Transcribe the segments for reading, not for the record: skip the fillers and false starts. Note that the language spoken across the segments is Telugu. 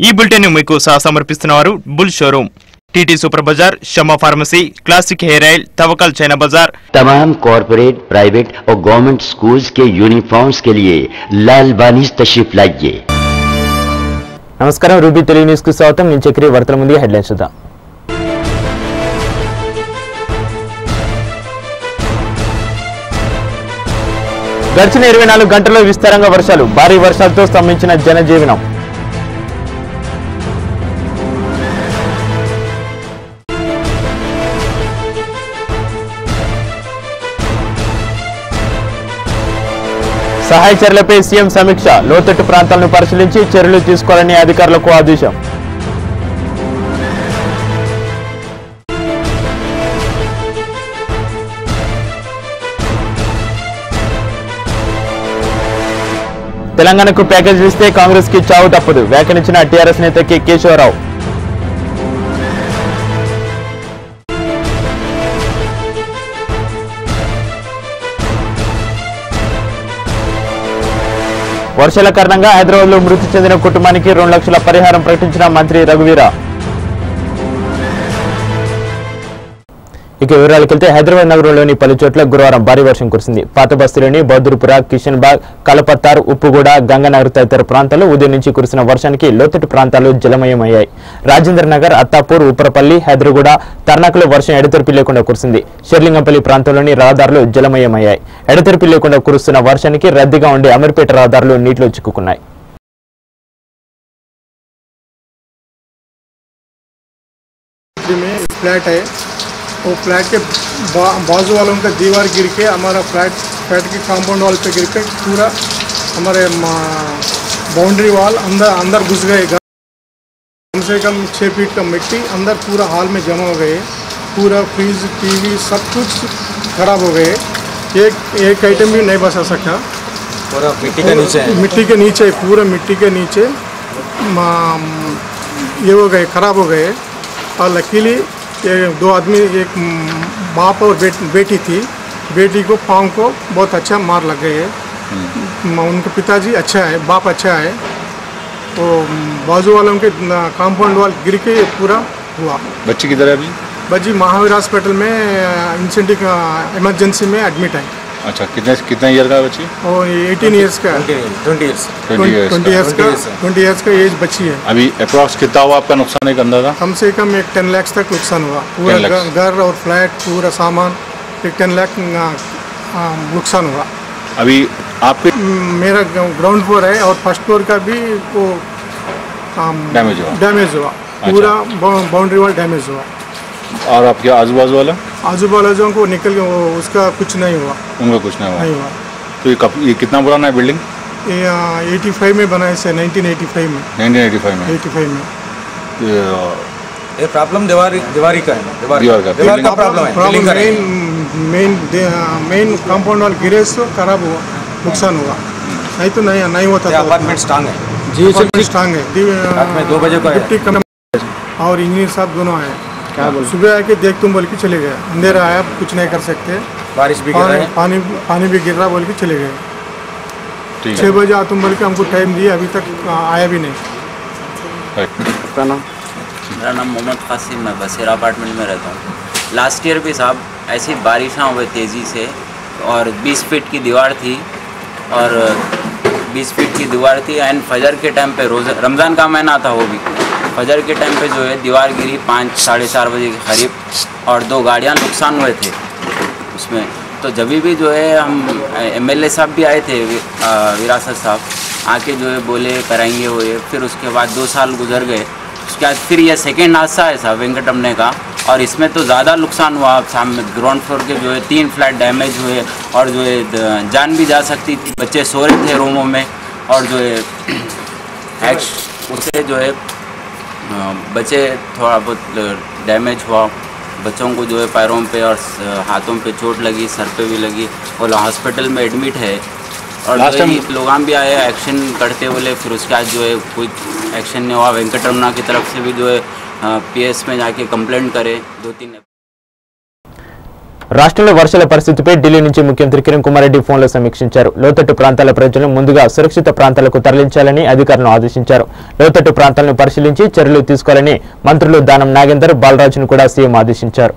ఈ బులెటిన్ మీకు సమర్పిస్తున్నారు బుల్ షోరూम टीटी सुपर बाजार, शमा pharmacy, classic hair oil, तवक्कल China बाजार। तमाम कॉर्पोरेट, प्राइवेट और गवर्नमेंट स्कूल्स के यूनिफॉर्म्स के लिए लाल बानीज तशरीफ लाइए। नमस्कार, रूबी तेलुगु न्यूज़ की स्वागतम। నేను చక్రి వార్తల ముందు హెడ్లైన్స్ చూద్దాం। గడిచిన 24 గంటల్లో విస్తారంగా వర్షాలు, భారీ వర్షాలతో స్తంభించిన జనజీవనం। సహాయ చర్యలపై సీఎం సమీక్ష, లోతట్టు ప్రాంతాలను పరిశీలించి చర్యలు తీసుకోవాలని అధికారులకు ఆదేశం। తెలంగాణకు ప్యాకేజీ ఇస్తే కాంగ్రెస్ కి చావు తప్పదు, వ్యాఖ్యానించిన టీఆర్ఎస్ నేత కె కేశవరావు। వర్షాల కారణంగా హైదరాబాద్లో మృతి చెందిన కుటుంబానికి 2 లక్షల పరిహారం ప్రకటించిన మంత్రి రఘువీర। ఇక వివరాలకు వెళ్తే హైదరాబాద్ నగరంలోని పలు చోట్ల గురువారం భారీ వర్షం కురిసింది। పాత బస్తీలోని బహదూర్పుర, కిషన్ బాగ్, కలపత్తార్, ఉప్పుగూడ, గంగానగర్ తదితర ప్రాంతాల్లో ఉదయం నుంచి కురిసిన వర్షానికి లోతట్టు ప్రాంతాలు జలమయమయ్యాయి। రాజేంద్ర నగర్, అత్తాపూర్, ఉప్పరపల్లి, హైదరాగూడ, తర్నాకలో వర్షం ఎడతెరిపి లేకుండా కురిసింది। షెర్లింగంపల్లి ప్రాంతంలోని రహదారులు జలమయమయ్యాయి। ఎడతెరిపి లేకుండా కురుస్తున్న వర్షానికి రద్దీగా ఉండే అమీర్పేట రహదారులు నీటిలో చిక్కుకున్నాయి। वो फ्लैट के बाजू वालों का दीवार गिर के हमारा फ्लैट के कंपाउंड वाल पे गिर के पूरा हमारे बाउंड्री वाल अंदर घुस गए। कम से कम 6 फीट का मिट्टी अंदर पूरा हॉल में जमा हो गए। पूरा फ्रिज, टीवी सब कुछ खराब हो गए। एक आइटम भी नहीं बचा सकता। पूरा मिट्टी के नीचे पूरा मिट्टी के नीचे ये हो गए, खराब हो गए। और लकीली ये 2 आदमी, एक बाप और बेटी थी। बेटी को पाँव को बहुत अच्छा मार लग गए। उनके पिताजी अच्छा है, बाप अच्छा है। तो बाजू वालों के कंपाउंड वाल गिर के पूरा हुआ। बच्ची किधर है अभी? बच्ची महावीर हॉस्पिटल में इंसेंटिव इमरजेंसी में एडमिट है। अच्छा, कितना ईयर का बच्ची? और 18 ईयर्स का, 20 ईयर्स का एज बच्ची है। अभी अप्रॉक्स कितना हुआ आपका नुकसान, एक अंदाजा? कम से कम एक 10 लाख तक नुकसान हुआ। पूरा घर और फ्लैट, पूरा सामान, एक 10 लाख नुकसान हुआ। अभी आपके मेरा ग्राउंड फ्लोर है और फर्स्ट फ्लोर का भी वो डैमेज हुआ। पूरा बाउंड्री वॉल डैमेज हुआ। और आपके आजू बाजू वालों को निकल के उसका कुछ नहीं हुआ। उनका कुछ नहीं हुआ। तो ये कितना पुराना है बिल्डिंग? ये 85 में बना है, 1985 में। 85 में ये प्रॉब्लम दीवार का है। दीवार का प्रॉब्लम है। मेन कंपाउंड वाल गिरे तो खराब हुआ, नुकसान हुआ। नहीं तो नहीं होता था। अपार्टमेंट स्ट्रांग है जी, स्ट्रांग है। 2 बजे को और इंजीनियर साहब दोनों आए। क्या बोल, सुबह आके देख तुम बोल के चले गए। अंधेरा आया, कुछ नहीं कर सकते। बारिश भी गिर रहा है, पानी भी गिर रहा बोल के चले गए। 6 बजे आ तुम बोल के हमको टाइम दिया, अभी तक आया भी नहीं। आपका नाम? मेरा नाम मोहम्मद कासिम, मैं बसेरा अपार्टमेंट में रहता हूँ। लास्ट ईयर भी साहब ऐसी बारिश हुई तेज़ी से, और 20 फीट की दीवार थी, और 20 फीट की दीवार थी। एंड फजर के टाइम पे, रोज़ रमज़ान का महीना था, वो भी फजर के टाइम पे जो है दीवार गिरी 5 साढ़े 4 बजे के करीब, और 2 गाड़ियाँ नुकसान हुए थे उसमें। तो जब भी जो है हम MLA साहब भी आए थे, विरासत साहब आके जो है बोले कराएंगे वो ये। फिर उसके बाद 2 साल गुजर गए। उसके बाद फिर ये सेकेंड हादसा है साहब वेंकटरमने का, और इसमें तो ज़्यादा नुकसान हुआ। सामने ग्राउंड फ्लोर के जो है 3 फ्लैट डैमेज हुए, और जो है जान भी जा सकती थी। बच्चे सो रहे थे रूमों में, और जो है उससे जो है बच्चे थोड़ा बहुत डैमेज हुआ। बच्चों को जो है पैरों पे और हाथों पे चोट लगी, सर पे भी लगी, और हॉस्पिटल में एडमिट है। और लोग भी आए एक्शन करते बोले, फिर उसके बाद जो है कोई एक्शन नहीं हुआ। वेंकटरमना की तरफ से भी जो है PS में जाके कंप्लेंट करे 2-3। రాష్ట్రంలో వర్షాల పరిస్థితిపై ఢిల్లీ నుంచి ముఖ్యమంత్రి కిరణ్ కుమార్ రెడ్డి ఫోన్లో సమీక్షించారు. లోతట్టు ప్రాంతాల ప్రజలను ముందుగా సురక్షిత ప్రాంతాలకు తరలించాలని అధికారులను ఆదేశించారు. లోతట్టు ప్రాంతాలను పరిశీలించి చర్యలు తీసుకోవాలని మంత్రులు దానం నాగేందర్, బాలరాజును కూడా సీఎం ఆదేశించారు.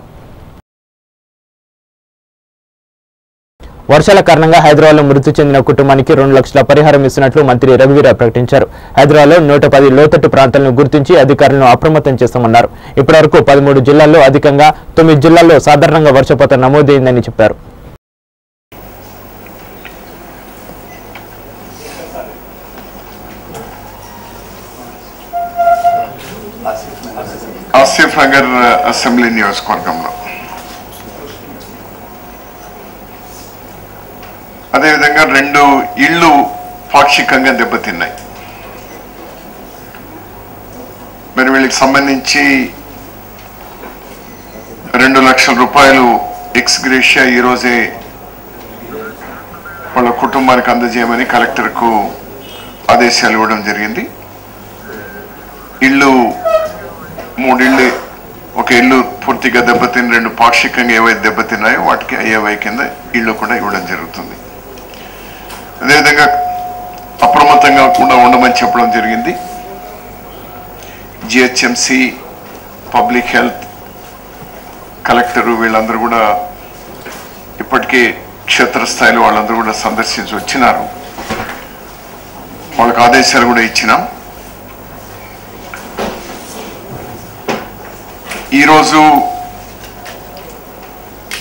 వర్షాల కారణంగా హైదరాబాద్లో మృతి చెందిన కుటుంబానికి 2 లక్షల పరిహారం ఇస్తున్నట్లు మంత్రి రఘువీర ప్రకటించారు. హైదరాబాద్లో 110 లోతట్టు ప్రాంతాలను గుర్తించి అధికారులను అప్రమత్తం చేస్తామన్నారు. ఇప్పటివరకు 13 జిల్లాల్లో అధికంగా 9 జిల్లాల్లో సాధారణంగా వర్షపాతం నమోదైందని చెప్పారు. ఆసిఫ్ నగర్ అసెంబ్లీ నియోజకవర్గంలో అదేవిధంగా 2 ఇళ్లు పాక్షికంగా దెబ్బతిన్నాయి. మరి వీళ్ళకి సంబంధించి 2 లక్షల రూపాయలు ఎక్స్ గ్రేషియా ఈరోజే వాళ్ళ కుటుంబానికి అందజేయమని కలెక్టర్కు ఆదేశాలు ఇవ్వడం జరిగింది. ఇళ్ళు 3 ఇళ్ళు, ఒక ఇల్లు పూర్తిగా దెబ్బతిని 2 పాక్షికంగా ఏవైతే దెబ్బతిన్నాయో వాటికి అయ్యేవై కింద ఇళ్ళు కూడా ఇవ్వడం జరుగుతుంది. అదేవిధంగా అప్రమత్తంగా కూడా ఉండమని చెప్పడం జరిగింది. జిహెచ్ఎంసి, పబ్లిక్ హెల్త్, కలెక్టరు వీళ్ళందరూ కూడా ఇప్పటికే క్షేత్రస్థాయిలో వాళ్ళందరూ కూడా సందర్శించి వచ్చినారు. వాళ్ళకి ఆదేశాలు కూడా ఇచ్చినాం. ఈరోజు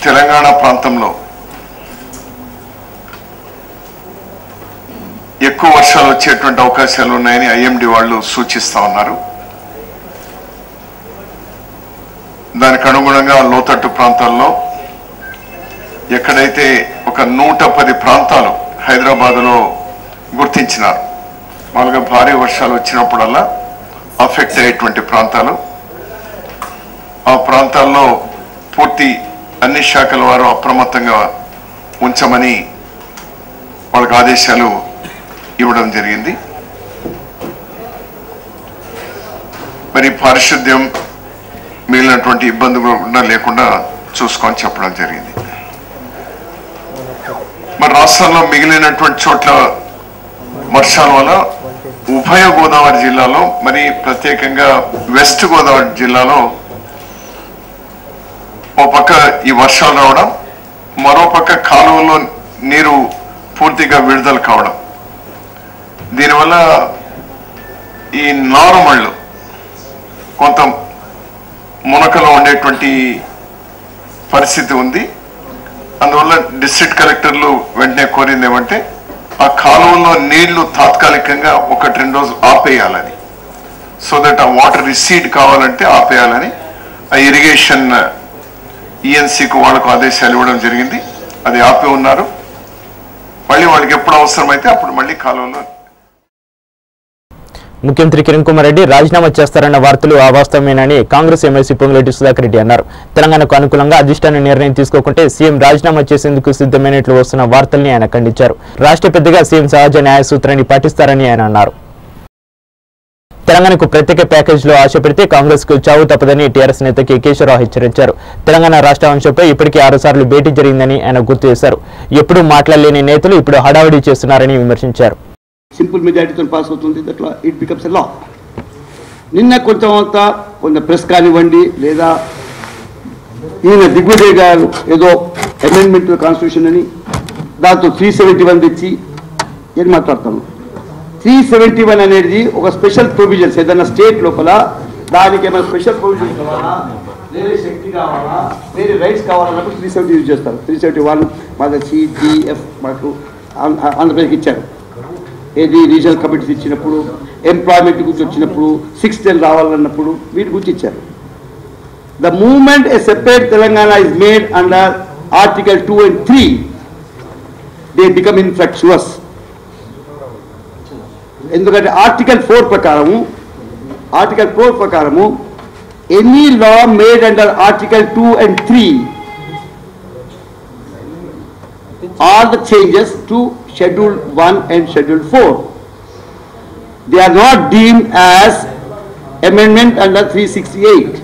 తెలంగాణ ప్రాంతంలో ఎక్కువ వర్షాలు వచ్చేటువంటి అవకాశాలు ఉన్నాయని ఐఎండి వాళ్ళు సూచిస్తా ఉన్నారు. దానికి అనుగుణంగా లోతట్టు ప్రాంతాల్లో ఎక్కడైతే ఒక 110 ప్రాంతాలు హైదరాబాద్లో గుర్తించినారు. వాళ్ళగా భారీ వర్షాలు వచ్చినప్పుడల్లా అఫెక్ట్ అయ్యేటువంటి ప్రాంతాలు, ఆ ప్రాంతాల్లో పూర్తి అన్ని శాఖల వారు అప్రమత్తంగా ఉంచమని వాళ్ళకి ఆదేశాలు ఇవ్వడం జరిగింది. మరి పారిశుద్ధ్యం మిగిలినటువంటి ఇబ్బందులు కూడా లేకుండా చూసుకొని చెప్పడం జరిగింది. మరి రాష్ట్రంలో మిగిలినటువంటి చోట్ల వర్షాల వల్ల ఉభయ గోదావరి జిల్లాలో, మరి ప్రత్యేకంగా వెస్ట్ గోదావరి జిల్లాలో ఓ పక్క ఈ వర్షాలు రావడం, మరో పక్క కాలువలో నీరు పూర్తిగా విడుదల కావడం, దీనివల్ల ఈ నారుమళ్ళు కొంత మునకలో ఉండేటువంటి పరిస్థితి ఉంది. అందువల్ల డిస్ట్రిక్ట్ కలెక్టర్లు వెంటనే కోరింది ఏమంటే ఆ కాలువలో నీళ్లు తాత్కాలికంగా 1-2 రోజులు ఆపేయాలని, సో దట్ ఆ వాటర్ రిసీడ్ కావాలంటే ఆపేయాలని ఆ ఇరిగేషన్ ఈఎన్సీకు వాళ్ళకు ఆదేశాలు ఇవ్వడం జరిగింది. అది ఆపి ఉన్నారు. మళ్ళీ వాళ్ళకి ఎప్పుడు అవసరమైతే అప్పుడు మళ్ళీ కాలువలో. ముఖ్యమంత్రి కిరణ్ కుమార్ రెడ్డి రాజీనామా చేస్తారన్న వార్తలు అవాస్తవమేనని కాంగ్రెస్ ఎమ్మెల్సీ పొంగులేటి సుధాకర్ రెడ్డి అన్నారు. తెలంగాణకు అనుకూలంగా అధిష్టాన నిర్ణయం తీసుకోకుంటే సీఎం రాజీనామా చేసేందుకు సిద్ధమైనట్లు వస్తున్న వార్తల్ని ఆయన ఖండించారు. రాష్ట్ర పెద్దగా సీఎం సహజ న్యాయ సూత్రాన్ని పాటిస్తారని ఆయన అన్నారు. తెలంగాణకు ప్రత్యేక ప్యాకేజీలో ఆశ పెడితే కాంగ్రెస్ కు చావు తప్పదని టీఆర్ఎస్ నేత కె కేశవరావు హెచ్చరించారు. తెలంగాణ రాష్ట్ర అంశంపై ఇప్పటికే 6 సార్లు భేటీ జరిగిందని ఆయన గుర్తు చేశారు. ఎప్పుడూ మాట్లాడలేని నేతలు ఇప్పుడు హడావిడి చేస్తున్నారని విమర్శించారు. సింపుల్ మెజారిటీతో పాస్ అవుతుంది, అట్లా ఇట్ బికమ్స్ ఎ లా. నిన్న కొంత ప్రెస్ కానివ్వండి, లేదా ఈయన దిగ్విజయ్ గారు ఏదో అమెండ్మెంట్ కాన్స్టిట్యూషన్ అని దాంతో 371 తెచ్చి ఏం మాట్లాడతాను. 371 అనేది ఒక స్పెషల్ ప్రొవిజన్స్, ఏదైనా స్టేట్ లోపల దానికి ఏమైనా స్పెషల్ ప్రొవిజన్స్ కావాలా, వేరే శక్తి కావాలా, వేరే రైట్స్ కావాలన్నప్పుడు 370 యూజ్ చేస్తారు. 371 మాది సిడిఎఫ్ మాకు ఆంధ్రప్రదేశ్కి ఇచ్చారు. ఏది రీజనల్ కమిటీస్ ఇచ్చినప్పుడు, ఎంప్లాయ్మెంట్ గురించి వచ్చినప్పుడు, 610 రావాలన్నప్పుడు వీటి గురించి ఇచ్చారు. The moment a separate Telangana is made under article 2 and 3 they become infructuous. ఎందుకంటే ఆర్టికల్ 4 ప్రకారము any law made under article 2 and 3 are the changes to Schedule 1 and Schedule 4. They are not deemed as amendment under 368.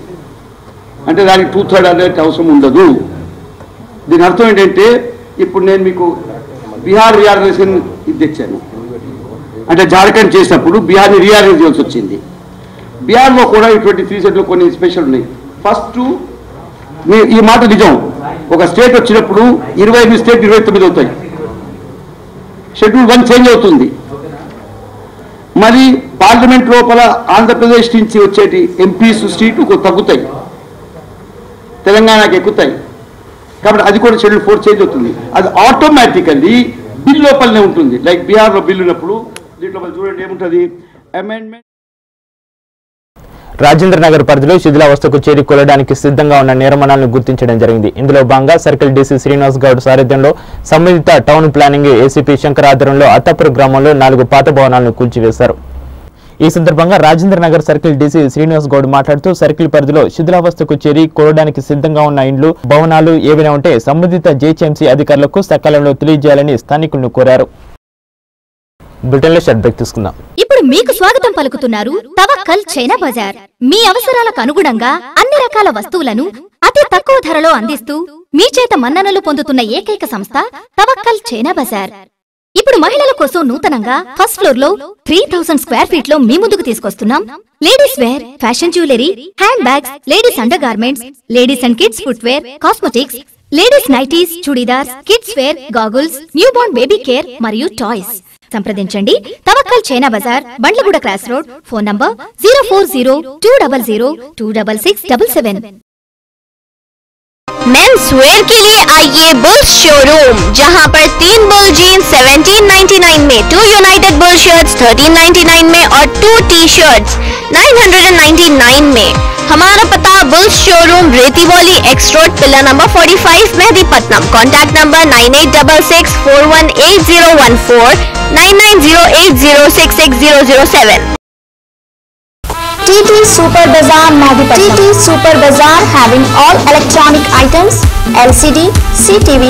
అంటే దానికి 2/3 అనేది అవసరం ఉండదు. దీని అర్థం ఏంటంటే ఇప్పుడు నేను మీకు బీహార్ రీఆర్గనైజేషన్ ఇది తెచ్చాను, అంటే జార్ఖండ్ చేసినప్పుడు బీహార్ని రీఆర్గనైజ్ చేయాల్సి వచ్చింది. బీహార్లో కూడా ఈ 23 సెట్లు కొన్ని స్పెషల్ ఉన్నాయి. ఫస్ట్ ఈ మాట నిజం, ఒక స్టేట్ వచ్చినప్పుడు 28 స్టేట్ 29 అవుతాయి, షెడ్యూల్ 1 చేంజ్ అవుతుంది. మరి పార్లమెంట్ లోపల ఆంధ్రప్రదేశ్ నుంచి వచ్చేటి ఎంపీస్ సీటు తగ్గుతాయి, తెలంగాణకి ఎక్కుతాయి. కాబట్టి అది కూడా షెడ్యూల్ 4 చేంజ్ అవుతుంది. అది ఆటోమేటికల్లీ బిల్ లోపలనే ఉంటుంది. లైక్ బీహార్లో బిల్లు ఉన్నప్పుడు దీంట్లో చూడండి ఏముంటుంది, అమెండ్మెంట్. రాజేంద్ర నగర్ పరిధిలో శిథిలావస్థకు చేరి కొలడానికి సిద్ధంగా ఉన్న నిర్మాణాలను గుర్తించడం జరిగింది. ఇందులో భాగంగా సర్కిల్ డీసీ శ్రీనివాస్ గౌడ్ సారథ్యంలో సంబంధిత టౌన్ ప్లానింగ్ ఏసీపీ శంకర్ ఆధ్వర్యంలో అత్తాపూర్ గ్రామంలో 4 పాత భవనాలను కూల్చివేశారు. ఈ సందర్భంగా రాజేంద్ర నగర్ సర్కిల్ డీసీ శ్రీనివాస్ గౌడ్ మాట్లాడుతూ సర్కిల్ పరిధిలో శిథిలావస్థకు చేరి కొలడానికి సిద్ధంగా ఉన్న ఇండ్లు భవనాలు ఏవైనా ఉంటే సంబంధిత జేహెచ్ఎంసీ అధికారులకు సకాలంలో తెలియజేయాలని స్థానికులను కోరారు. ఇప్పుడు మీకు స్వాగతం పలుకుతున్నారు తవక్కల్ చైనా బజార్. మీ అవసరాలకు అనుగుణంగా అన్ని రకాల వస్తువులను అతి తక్కువ ధరలో అందిస్తూ మీ చేత మన్ననలు పొందుతున్న ఏకైక సంస్థ తవక్కల్ చైనా బజార్. ఇప్పుడు మహిళల కోసం నూతనంగా ఫస్ట్ ఫ్లోర్ లో 3000 స్క్వేర్ ఫీట్ లో మీ ముందుకు తీసుకొస్తున్నాం ladies wear, fashion jewellery, hand bags, ladies under garments, ladies and kids footwear, cosmetics, ladies nighties, chudidars, kids wear, goggles, new born baby care మరియు టాయ్స్. సంప్రదించండి Tawakkal China Bazaar, Bandlaguda cross road. Phone number 040-200-26677. Men's wear के लिए आइए बुल्स शोरूम, जहां पर 3 बुल जीन्स 1799 में, 2 यूनाइटेड बुल शर्ट्स 1399 में और 2 टी शर्ट्स 999 में. हमारा पता bulls showroom Rethibowli X road, pillar number 45, Mehdipatnam. Contact number 9866418014, 9908066007. TT Super Bazaar Mehdipatnam. TT Super Bazaar having all electronic items, LCD, CTV,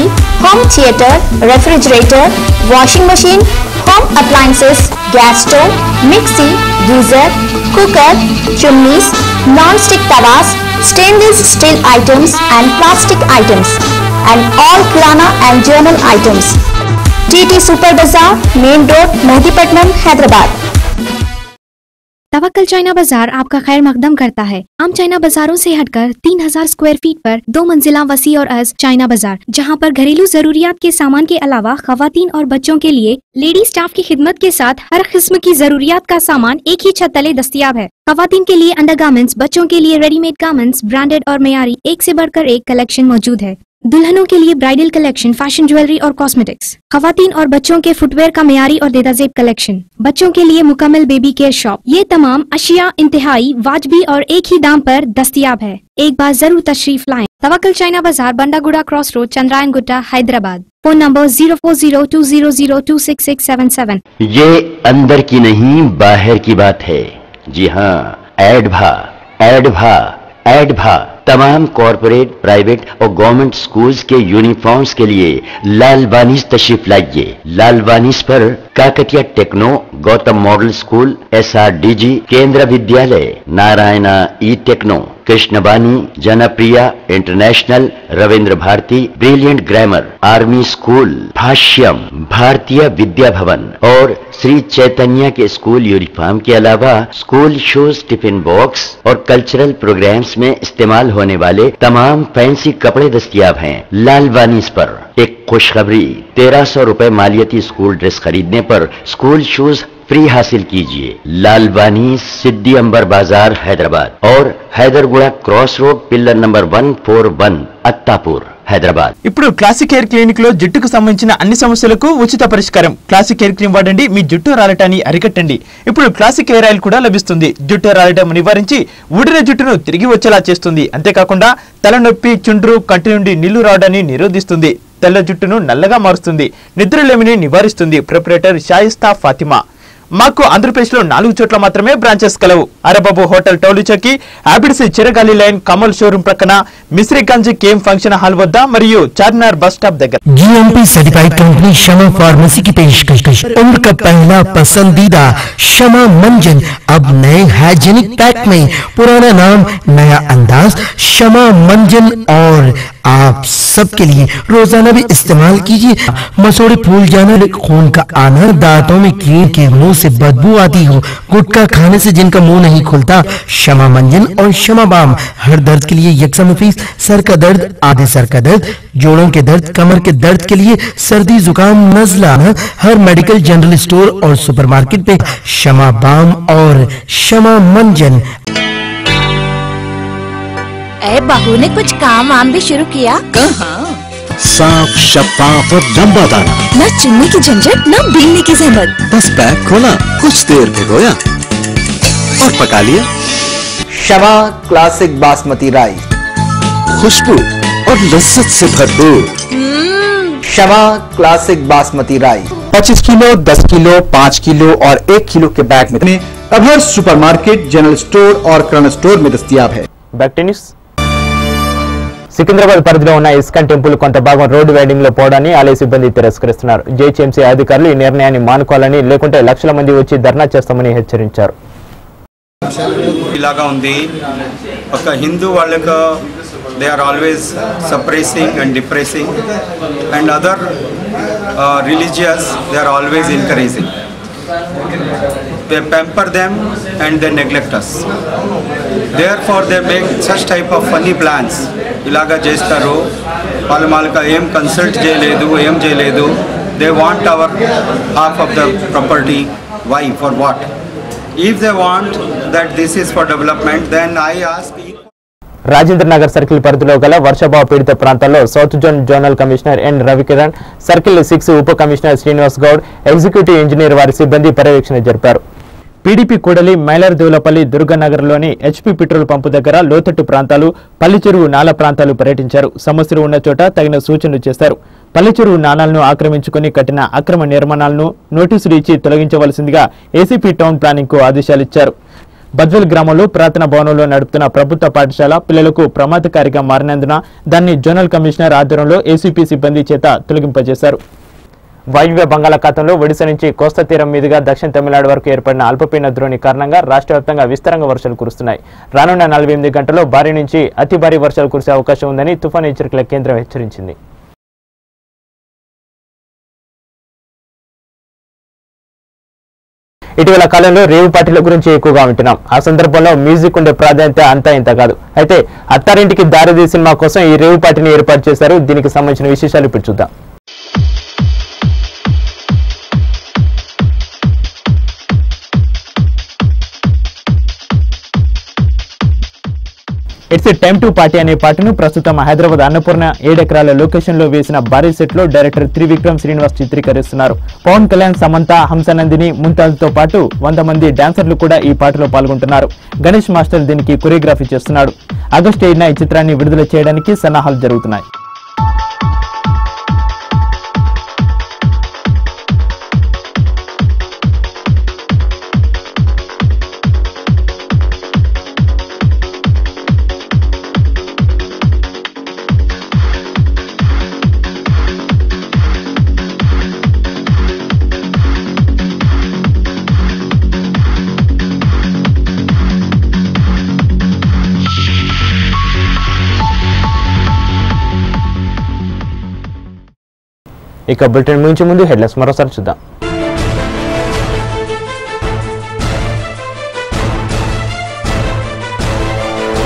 home theater, refrigerator, washing machine, home appliances, gas stove, mixie, geyser, cooker, chimneys, non-stick tawas, stainless steel items and plastic items, and all kirana and journal items. TT Super Bazaar, Main Road, Mehdipatnam, Hyderabad. तवक्कल China बाजार आपका खैर मकदम करता है। आम चाइना बाजारों से हटकर 3000 स्क्वायर फीट पर 2 मंजिला वसी और अज चाइना बाजार, जहां पर घरेलू जरूरियात के सामान के अलावा खवातीन और बच्चों के लिए लेडी स्टाफ की खिदमत के साथ हर किस्म की जरूरियात का सामान एक ही छत तले दस्तयाब है। खवातीन के लिए अंडरगारमेंट्स, बच्चों के लिए रेडीमेड गारमेंट्स, ब्रांडेड और मयारी एक से बढ़कर एक कलेक्शन मौजूद है। दुल्हनों के लिए ब्राइडल कलेक्शन, फैशन ज्वेलरी और कॉस्मेटिक्स, खवातीन और बच्चों के फुटवेयर का मयारी और देदाजेब कलेक्शन, बच्चों के लिए मुकम्मल बेबी केयर शॉप। ये तमाम अशिया इंतहाई वाजबी और एक ही दाम पर दस्तयाब है। एक बार जरूर तशरीफ लाएं। Tawakkal China Bazaar, Bandlaguda cross road, Chandrayan Gutta, Hyderabad. Phone number 04020026677। ये अंदर की नहीं बाहर की बात है। जी हाँ, एडभा तमाम कॉरपोरेट, प्राइवेट और गवर्नमेंट स्कूल्स के यूनिफॉर्म्स के लिए लालवानीस तशरीफ लाइए। लालवानीस पर Kakatiya techno, Gautam model school, SRDG, Kendra Vidyalaya, Narayana E techno, Krishnaveni, Janapriya international, Ravindra Bharati, brilliant grammar, army school, Bhashyam, Bharatiya Vidya भवन और श्री चैतन्य के स्कूल यूनिफॉर्म के अलावा स्कूल शूज, टिफिन बॉक्स और कल्चरल प्रोग्राम्स में इस्तेमाल होने वाले तमाम फैंसी कपड़े दस्तयाब हैं। लालवानीस पर एक खुशखबरी, 1300 रुपए मालियती स्कूल ड्रेस खरीदने पर स्कूल शूज फ्री हासिल कीजिए। लालवानी, सिद्दी अंबर बाजार, हैदराबाद और Hyderguda cross road, pillar number 141, Attapur, Hyderabad. ఇప్పుడు క్లాసిక్ హెయిర్ క్లినిక్ లో జుట్టుకు సంబంధించిన అన్ని సమస్యలకు ఉచిత పరిష్కారం. క్లాసిక్ హెయిర్ క్రీమ్ వాడండి, మీ జుట్టు రాలటాన్ని అరికట్టండి. ఇప్పుడు క్లాసిక్ హెయిర్ ఆయిల్ కూడా లభిస్తుంది. జుట్టు రాలటం నివారించి ఊడిన జుట్టును తిరిగి వచ్చేలా చేస్తుంది. అంతేకాకుండా తలనొప్పి, చుండ్రు, కంటి నుండి నీళ్లు రావడాన్ని నిరోధిస్తుంది. తెల్ల జుట్టును నల్లగా మారుస్తుంది. నిద్రలేమిని నివారిస్తుంది. ప్రొపరేటర్ షాయిస్తా ఫాతిమా. మాకు ఆంధ్రప్రదేశ్ లో 4 చోట్ల మాత్రమే బ్రాంచెస్ కలవు. అరబాబు hotel టౌలి చౌకి, habits చిరగాలి line, Kamal showroom ప్రక్కన, మిశ్రీగంజ్ కేఎం ఫంక్షన్ హాల్ వద్ద మరియు చార్మినార్ బస్ స్టాప్ దగ్గర. GMP सर्टिफाइड कंपनी शमा फार्मेसी की पेशकश। उम्र का पहला पसंदीदा शमा मंजन अब नए हाइजीनिक पैक में, पुराना नाम नया अंदाज, शमा मंजन और आप सबके लिए रोजाना भी इस्तेमाल कीजिए। मसूड़े फूल जाना, खून का आना, दांतों में कीड़ के मुंह से बदबू आती हो, गुटखा खाने से जिनका मुंह नहीं खुलता, क्षमा मंजन और क्षमा बाम हर दर्द के लिए यकसा मुफीस। सर का दर्द, आधे सर का दर्द, जोड़ों के दर्द, कमर के दर्द के लिए, सर्दी जुकाम नजला, हर मेडिकल जनरल स्टोर और सुपरमार्केट पे क्षमा बाम और क्षमा मंजन। ए बहू ने कुछ काम वाम भी शुरू किया? कहाँ? साफ, शफाफ और लंबा दाना, न चुनने की झंझट, न बीनने की जहमत। बस पैक खोला, कुछ देर भिगोया और पका लिया। क्षमा क्लासिक बासमती राइस, खुशबू और लज्जत से भरपूर। क्षमा classic basmati rice 25 kilo, 10 kilo, 5 kilo और 1 किलो के बैग में अब हर सुपरमार्केट, जनरल स्टोर और किराना स्टोर में दस्तयाब है। Back to news. సికింద్రాబాద్ పరిధిలో ఉన్న ఇస్కాన్ టెంపుల్ కొంత భాగం రోడ్డు వైడింగ్ లో పోవడాన్ని ఆలయ సిబ్బంది తిరస్కరిస్తున్నారు. జేహెచ్ఎంసీ అధికారులు ఈ నిర్ణయాన్ని మానుకోవాలని, లేకుంటే లక్షల మంది వచ్చి ధర్నా చేస్తామని హెచ్చరించారు. ఇలాగా ఉంది ఒక హిందూ వాళ్ళకు they are always suppressing and depressing and other religious they are always encouraging. They pamper them and they neglect us. Therefore they make such type of funny plans. ఇలాగా చేస్తారు, వాళ్ళకి ఏం కన్సల్ట్ చేయలేదు, ఏం చేయలేదు. They want our half of the property. Why? For what? If they want that this is for development, then I ask. Rajendra Nagar circle పరిధిలో గల వర్షాభావ పీడిత ప్రాంతాల్లో south zone zonal commissioner N Ravikiran, circle 6 ఉప commissioner Srinivas Goud, executive engineer వారి సిబ్బంది పర్యవేక్షణ జరిపారు. పీడీపీ కూడలి, మైలార్దేవులపల్లి, దుర్గానగర్లోని హెచ్పీ పెట్రోల్ పంపు దగ్గర లోతట్టు ప్రాంతాలు, పల్లిచెరువు నాల ప్రాంతాలు పర్యటించారు. సమస్యలు ఉన్న చోట తగిన సూచనలు చేశారు. పల్లిచెరువు నాలాలను ఆక్రమించుకుని కట్టిన అక్రమ నిర్మాణాలను నోటీసులు ఇచ్చి తొలగించవలసిందిగా ఏసీపీ టౌన్ ప్లానింగ్ కు ఆదేశాలిచ్చారు. బద్వెల్ గ్రామంలో పురాతన భవనంలో నడుపుతున్న ప్రభుత్వ పాఠశాల పిల్లలకు ప్రమాదకారిగా మారినందున దాన్ని జోనల్ కమిషనర్ ఆధ్వర్యంలో ఏసీపీ సిబ్బంది చేత తొలగింపజేశారు. వాయువ్య బంగాళాఖాతంలో ఒడిశా నుంచి కోస్తా తీరం మీదుగా దక్షిణ తమిళనాడు వరకు ఏర్పడిన అల్పపీడన ద్రోణి కారణంగా రాష్ట్ర వ్యాప్తంగా విస్తారంగా వర్షాలు కురుస్తున్నాయి. రానున్న 48 గంటల్లో భారీ నుంచి అతి భారీ వర్షాలు కురిసే అవకాశం ఉందని తుఫాను హెచ్చరికల కేంద్రం హెచ్చరించింది. ఇటీవల కాలంలో రేవు పార్టీల గురించి ఎక్కువగా వింటున్నాం. ఆ సందర్భంలో మ్యూజిక్ ఉండే ప్రాధాన్యత అంతా ఇంత కాదు. అయితే అత్తారింటికి దారిది సినిమా కోసం ఈ రేవు పార్టీని ఏర్పాటు చేశారు. దీనికి సంబంధించిన విశేషాలు ఇప్పుడు చూద్దాం. It's a time to party అనే పాటను ప్రస్తుతం హైదరాబాద్ అన్నపూర్ణ 7 ఎకరాల లొకేషన్ లో వేసిన భారీ సెట్ లో డైరెక్టర్ త్రివిక్రమ్ శ్రీనివాస్ చిత్రీకరిస్తున్నారు. పవన్ కళ్యాణ్, సమంత, హంసనందిని, ముంతాజ్ తో పాటు 100 మంది డాన్సర్లు కూడా ఈ పాటలో పాల్గొంటున్నారు. గణేష్ మాస్టర్ దీనికి కొరియోగ్రఫీ చేస్తున్నాడు. ఆగస్టు 7న ఈ చిత్రాన్ని విడుదల చేయడానికి సన్నాహాలు జరుగుతున్నాయి. ఇక బులెటిన్ ముగించే ముందు హెడ్లైన్స్ మరోసారి చూద్దాం.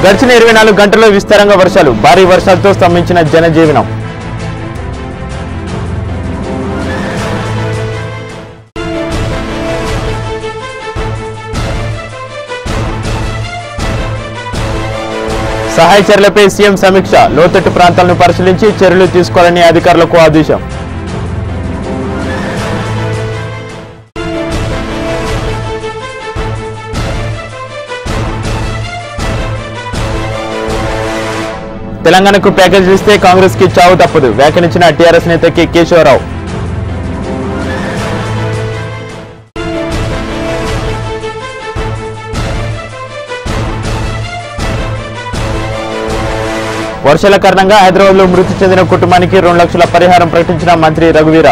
గడిచిన 24 గంటల్లో విస్తారంగా వర్షాలు, భారీ వర్షాలతో స్తంభించిన జనజీవనం. సహాయ చర్యలపై సీఎం సమీక్ష, లోతట్టు ప్రాంతాలను పరిశీలించి చర్యలు తీసుకోవాలని అధికారులకు ఆదేశం. తెలంగాణకు ప్యాకేజ్ ఇస్తే కాంగ్రెస్ కి చావు తప్పదు, వ్యాఖ్యానించిన టీఆర్ఎస్ నేత కె కేశవరావు. వర్షాల కారణంగా హైదరాబాద్ లో మృతి చెందిన కుటుంబానికి 2 లక్షల పరిహారం ప్రకటించిన మంత్రి రఘువీర.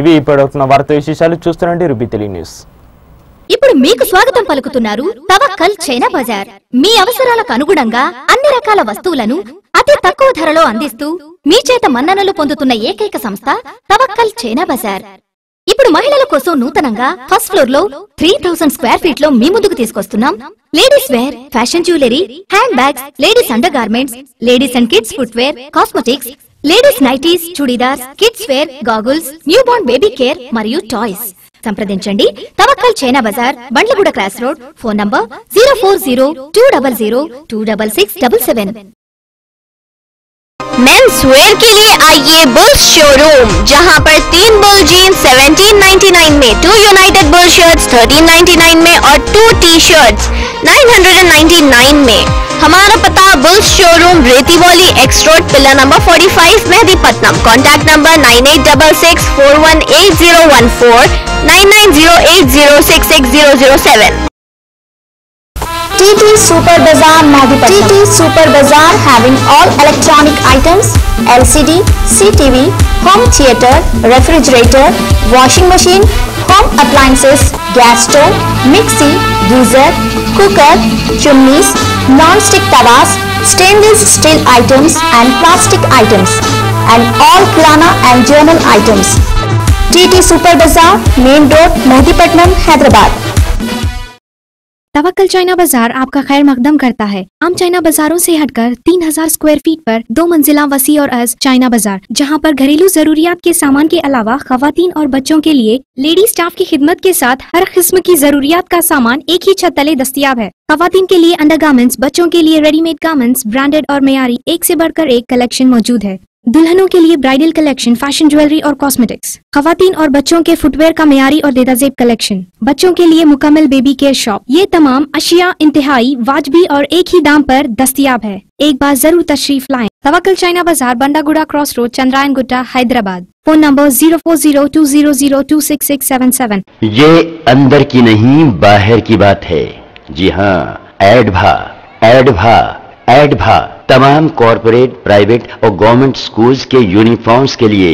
ఇవి ఇప్పటివరకు వార్తా విశేషాలు. చూస్తుండండి రూబీ తెలుగు న్యూస్. ఇప్పుడు మీకు స్వాగతం పలుకుతున్నారు తవక్కల్ చైనా బజార్. మీ అవసరాలకు అనుగుణంగా అన్ని రకాల వస్తువులను అతి తక్కువ ధరలో అందిస్తూ మీ చేత మన్ననలు పొందుతున్న ఏకైక సంస్థ తవక్కల్ చైనా బజార్. ఇప్పుడు మహిళల కోసం నూతనంగా ఫస్ట్ ఫ్లోర్ లో 3000 స్క్వేర్ ఫీట్ లో మీ ముందుకు తీసుకొస్తున్నాం ladies wear, fashion jewellery, hand bags, ladies under garments, ladies and kids footwear, cosmetics, ladies nighties, chudidars, kids wear, goggles, new born baby care మరియు టాయ్స్. సంప్రదించండి Tawakkal China Bazaar, Bandlaguda cross road. Phone number 040-200-26677. Men's wear के लिए आइए बुल्स शोरूम, जहां पर 3 बुल जीन्स 1799 में, 2 यूनाइटेड बुल शर्ट्स 1399 में और 2 टी शर्ट्स 999 में. हमारा पता bulls showroom Rethibowli X road, pillar number 45, Mehdipatnam. Contact number 9866418014, 9908066007. TT Super Bazaar Madhipatnam. TT Super Bazaar having all electronic items, LCD, CTV, home theater, refrigerator, washing machine, home appliances, gas stove, mixie, geyser, cooker, chimneys, non-stick tawas, stainless steel items and plastic items, and all kirana and journal items. TT Super Bazaar, Main Road, Mehdipatnam, Hyderabad. तवक्कल China बाजार आपका खैर मकदम करता है। आम चाइना बाजारों से हटकर 3000 स्क्वायर फीट पर 2 मंजिला वसी और अज चाइना बाजार, जहां पर घरेलू जरूरियात के सामान के अलावा खवातीन और बच्चों के लिए लेडी स्टाफ की खिदमत के साथ हर किस्म की जरूरियात का सामान एक ही छत तले दस्तयाब है। खवातीन के लिए अंडरगारमेंट्स, बच्चों के लिए रेडीमेड गारमेंट्स, ब्रांडेड और मेयारी एक से बढ़कर एक कलेक्शन मौजूद है। दुल्हनों के लिए ब्राइडल कलेक्शन, फैशन ज्वेलरी और कॉस्मेटिक्स, खवातीन और बच्चों के फुटवेयर का मेयारी और देदाजेब कलेक्शन, बच्चों के लिए मुकम्मल बेबी केयर शॉप। ये तमाम अशिया इंतहाई वाजबी और एक ही दाम पर दस्तयाब है। एक बार जरूर तशरीफ लाएं। Tawakkal China Bazaar, Bandlaguda cross road, Chandrayan Gutta, Hyderabad. Phone number 04020026677। ये अंदर की नहीं बाहर की बात है। जी हाँ, एडभा तमाम कॉरपोरेट, प्राइवेट और गवर्नमेंट स्कूल्स के यूनिफॉर्म्स के लिए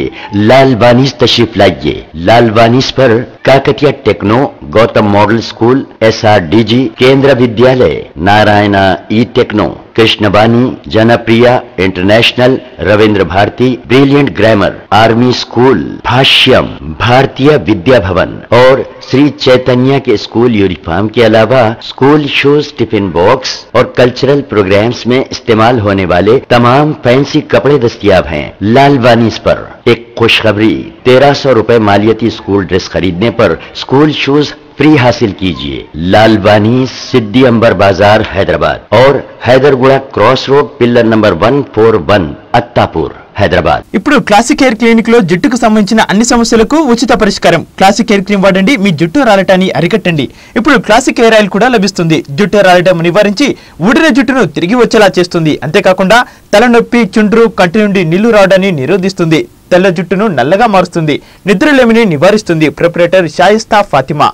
लालवानीस तशरीफ लाइए। लालवानीस पर Kakatiya techno, Gautam model school, SRDG, Kendra Vidyalaya, Narayana E techno, Krishnaveni, Janapriya international, Ravindra Bharati, brilliant grammar, army school, Bhashyam, Bharatiya Vidya भवन और श्री चैतन्य के स्कूल यूनिफॉर्म के अलावा स्कूल शूज, टिफिन बॉक्स और कल्चरल प्रोग्राम्स में इस्तेमाल होने वाले तमाम फैंसी कपड़े दस्तयाब हैं। लालवानीस पर एक खुशखबरी, 1300 रुपए मालियती स्कूल ड्रेस खरीदने पर स्कूल शूज फ्री हासिल कीजिए। लालवानी, सिद्दी अंबर बाजार, हैदराबाद और Hyderguda cross road, pillar number 141, Attapur, Hyderabad. ఇప్పుడు క్లాసిక్ హెయిర్ క్లినిక్ లో జుట్టుకు సంబంధించిన అన్ని సమస్యలకు ఉచిత పరిష్కారం. క్లాసిక్ హెయిర్ క్రీమ్ వాడండి, మీ జుట్టు రాలటాన్ని అరికట్టండి. ఇప్పుడు క్లాసిక్ హెయిర్ ఆయిల్ కూడా లభిస్తుంది. జుట్టు రాలటం నివారించి ఊడిన జుట్టును తిరిగి వచ్చేలా చేస్తుంది. అంతేకాకుండా తలనొప్పి, చుండ్రు, కంటి నుండి నీళ్లు రావడాన్ని నిరోధిస్తుంది. తెల్ల జుట్టును నల్లగా మారుస్తుంది. నిద్రలేమిని నివారిస్తుంది. ప్రొపరేటర్ షాయిస్తా ఫాతిమా.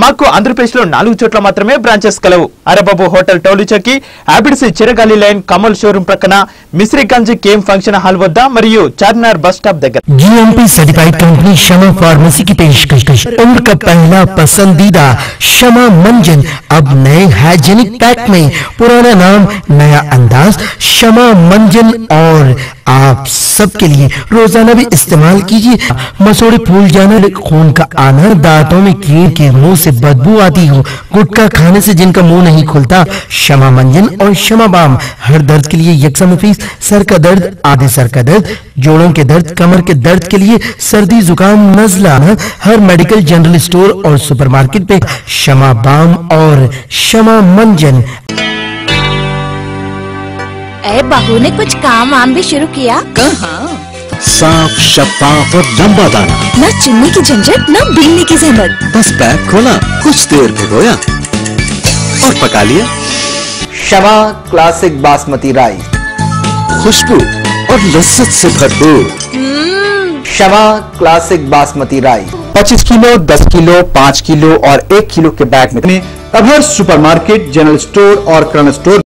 మాకు ఆంధ్రప్రదేశ్ లో 4 చోట్ల మాత్రమే బ్రాంచెస్ కలవు. అరబాబు హోటల్ టౌలిచౌకి, అబిడ్సి చిరగాలి లైన్, కమల్ షోరూమ్ ప్రక్కన, మిశ్రీగంజ్ కేఎం ఫంక్షన్ హాల్ వద్ద మరియు చార్మినార్ బస్ స్టాప్ దగ్గర. GMP सर्टिफाइड कंपनी शमा फार्मेसी की पेशकश। उम्र का पहला पसंदीदा शमा मंजन अब नए हाइजेनिक पैक में, पुराना नाम नया अंदाज, शमा मंजन। और आप सबके लिए रोजाना भी इस्तेमाल कीजिए। मसूड़े फूल जाना, खून का आना, दांतों में कीड़ के मुंह से बदबू आती हो, गुटखा खाने से जिनका मुंह नहीं खुलता, शमा मंजन और शमा बाम हर दर्द के लिए यकसा मुफीस। सर का दर्द, आधे सर का दर्द, जोड़ों के दर्द, कमर के दर्द के लिए, सर्दी, जुकाम, नजला, हर मेडिकल, जनरल स्टोर और सुपरमार्केट पे शमा बाम और शमा मंजन। बहू ने कुछ काम वाम भी शुरू किया? कहाँ? साफ, शफाफ और लंबा दाना, न चुनने की झंझट, न बीनने की जहमत। बस पैक खोला, कुछ देर भिगोया और पका लिया। शमा क्लासिक बासमती राइस, खुशबू और लज्जत से भरपूर। Shama classic basmati rice 25 kilo, 10 kilo, 5 kilo और 1 किलो के बैग में अब हर सुपरमार्केट, जनरल स्टोर और किराना स्टोर